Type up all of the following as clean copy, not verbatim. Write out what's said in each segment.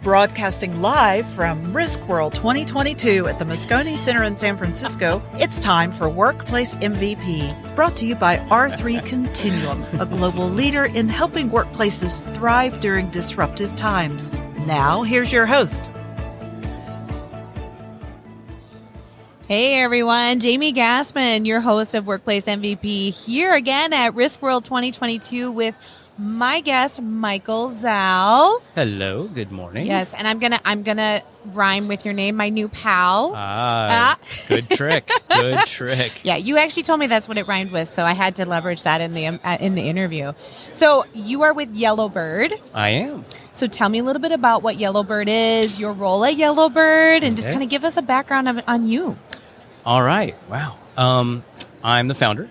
Broadcasting live from RISKWORLD 2022 at the Moscone Center in San Francisco, it's time for Workplace MVP, brought to you by R3 Continuum, a global leader in helping workplaces thrive during disruptive times. Now, here's your host. Hey everyone, Jamie Gassman, your host of Workplace MVP, here again at RISKWORLD 2022 with my guest, Michael Zalle. Hello, good morning. Yes, and I'm gonna rhyme with your name, my new pal. Good trick. Good trick. Yeah, you actually told me that's what it rhymed with, so I had to leverage that in the interview. So you are with YellowBird. I am. So tell me a little bit about what YellowBird is, your role at YellowBird, and just kind of give us a background on you. All right. Wow. I'm the founder.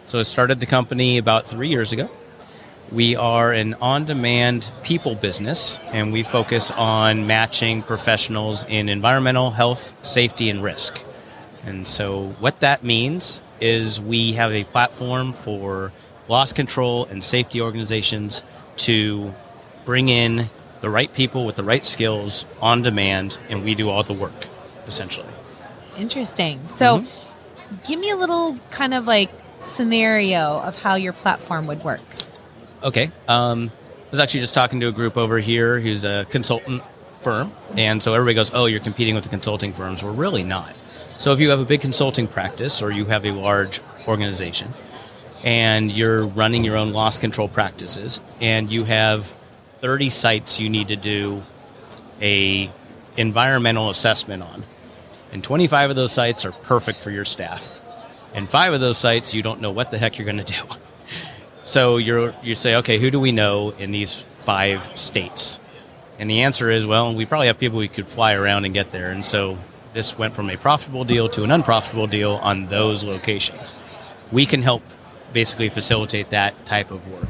So I started the company about 3 years ago. We are an on-demand people business, and we focus on matching professionals in environmental, health, safety, and risk. And so what that means is we have a platform for loss control and safety organizations to bring in the right people with the right skills on demand, and we do all the work, essentially. Interesting. So give me a little kind of like scenario of how your platform would work. Okay. I was actually just talking to a group over here who's a consultant firm. And so everybody goes, oh, you're competing with the consulting firms. We're really not. So if you have a big consulting practice or you have a large organization and you're running your own loss control practices and you have 30 sites you need to do a environmental assessment on, and 25 of those sites are perfect for your staff, and 5 of those sites you don't know what the heck you're going to do. So you say, okay, who do we know in these 5 states? And the answer is, well, we probably have people we could fly around and get there. And so this went from a profitable deal to an unprofitable deal on those locations. We can help basically facilitate that type of work.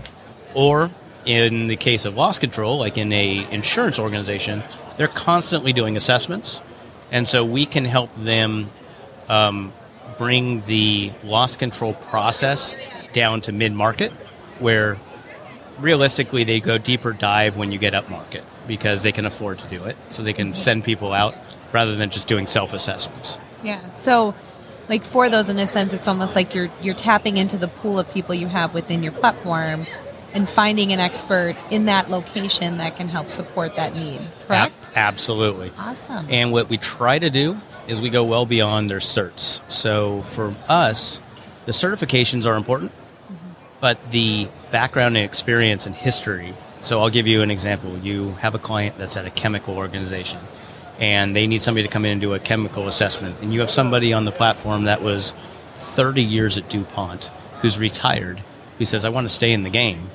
Or in the case of loss control, like in a insurance organization, they're constantly doing assessments. And so we can help them bring the loss control process down to mid-market, where realistically they go deeper dive when you get up market because they can afford to do it. So they can send people out rather than just doing self-assessments. Yeah. So like for those, in a sense, it's almost like you're tapping into the pool of people you have within your platform and finding an expert in that location that can help support that need, correct? Absolutely. Awesome. And what we try to do is we go well beyond their certs. So for us, the certifications are important, but the background and experience and history. So I'll give you an example. You have a client that's at a chemical organization, and they need somebody to come in and do a chemical assessment. And you have somebody on the platform that was 30 years at DuPont who's retired, who says, I want to stay in the game.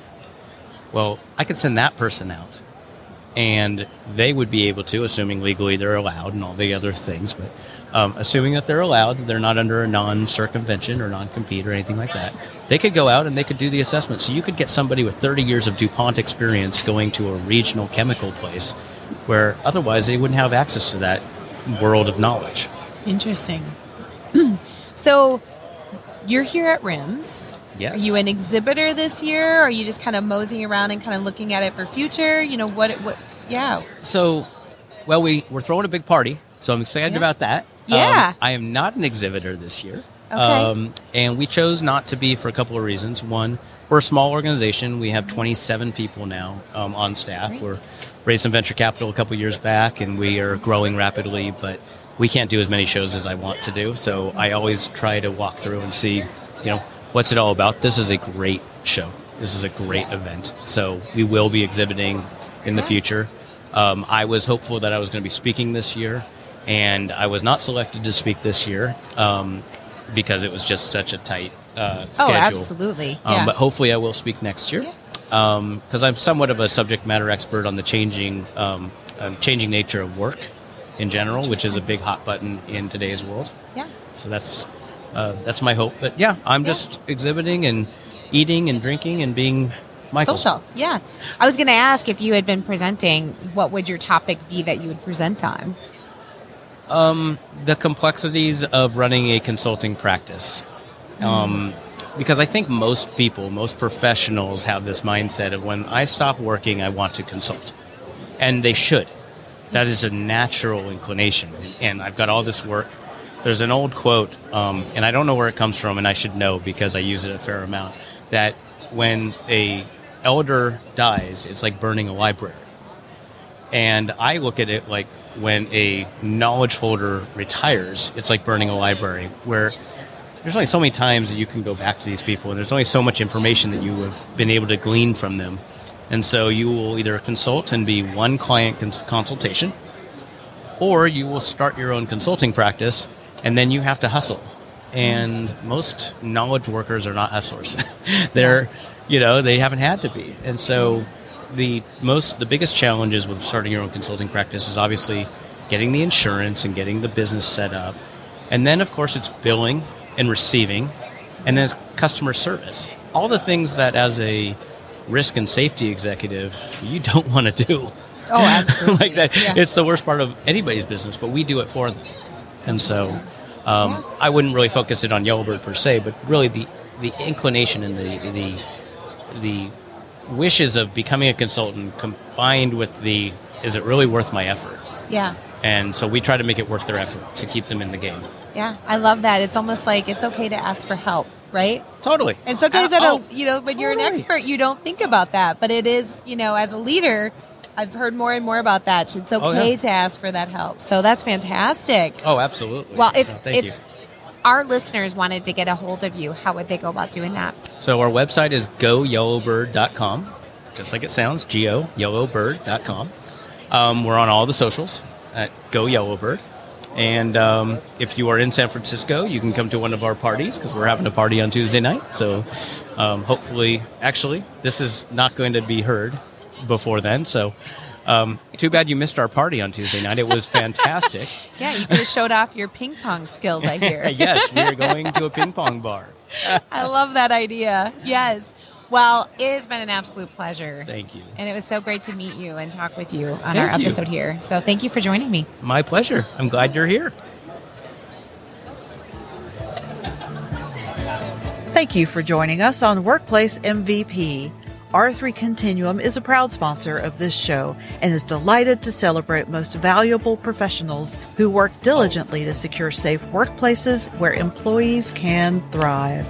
Well, I could send that person out, and they would be able to, assuming legally they're allowed and all the other things, but assuming that they're allowed, they're not under a non-circumvention or non-compete or anything like that, they could go out and they could do the assessment. So you could get somebody with 30 years of DuPont experience going to a regional chemical place where otherwise they wouldn't have access to that world of knowledge. Interesting. So you're here at RIMS. Yes. Are you an exhibitor this year? Or are you just kind of moseying around and kind of looking at it for future? You know, what yeah. So, well, we're throwing a big party, so I'm excited about that. Yeah. I am not an exhibitor this year. Okay. And we chose not to be for a couple of reasons. One, we're a small organization. We have 27 people now on staff. Great. We're raised some venture capital a couple of years back, and we are growing rapidly, but we can't do as many shows as I want to do. So I always try to walk through and see, what's it all about. This is a great show. This is a great event. So we will be exhibiting in the future. I was hopeful that I was going to be speaking this year, and I was not selected to speak this year because it was just such a tight schedule. Oh, absolutely. Yeah. But hopefully I will speak next year because I'm somewhat of a subject matter expert on the changing nature of work in general, which is a big hot button in today's world. Yeah. So that's my hope. But yeah, I'm just exhibiting and eating and drinking and being Michael. Social, yeah. I was going to ask, if you had been presenting, what would your topic be that you would present on? The complexities of running a consulting practice. Because I think most professionals have this mindset of when I stop working, I want to consult. And they should. That is a natural inclination. And I've got all this work. There's an old quote, and I don't know where it comes from, and I should know because I use it a fair amount, that when a elder dies, it's like burning a library. And I look at it like when a knowledge holder retires, it's like burning a library, where there's only so many times that you can go back to these people, and there's only so much information that you have been able to glean from them. And so you will either consult and be one client consultation, or you will start your own consulting practice, and then you have to hustle. And most knowledge workers are not hustlers. They're, they haven't had to be. And so the biggest challenges with starting your own consulting practice is obviously getting the insurance and getting the business set up. And then, of course, it's billing and receiving, and then it's customer service. All the things that as a risk and safety executive, you don't want to do. Oh, absolutely. Like that. Yeah. It's the worst part of anybody's business, but we do it for them. And so I wouldn't really focus it on YellowBird per se, but really the inclination and the wishes of becoming a consultant combined with is it really worth my effort? Yeah. And so we try to make it worth their effort to keep them in the game. Yeah, I love that. It's almost like it's okay to ask for help, right? Totally. And sometimes when you're an expert, you don't think about that. But it is, as a leader, I've heard more and more about that. It's okay to ask for that help. So that's fantastic. Oh, absolutely. Well, thank you. Our listeners wanted to get a hold of you, how would they go about doing that? So our website is goyellowbird.com, just like it sounds, goyellowbird.com. We're on all the socials at goyellowbird. And if you are in San Francisco, you can come to one of our parties because we're having a party on Tuesday night. So hopefully, actually, this is not going to be heard before then. So too bad you missed our party on Tuesday night. It was fantastic. Yeah, you could have showed off your ping pong skills, I hear. Yes, we are going to a ping pong bar. I love that idea. Yes. Well, it has been an absolute pleasure. Thank you. And it was so great to meet you and talk with you on our episode here. So thank you for joining me. My pleasure. I'm glad you're here. Thank you for joining us on Workplace MVP. R3 Continuum is a proud sponsor of this show and is delighted to celebrate most valuable professionals who work diligently to secure safe workplaces where employees can thrive.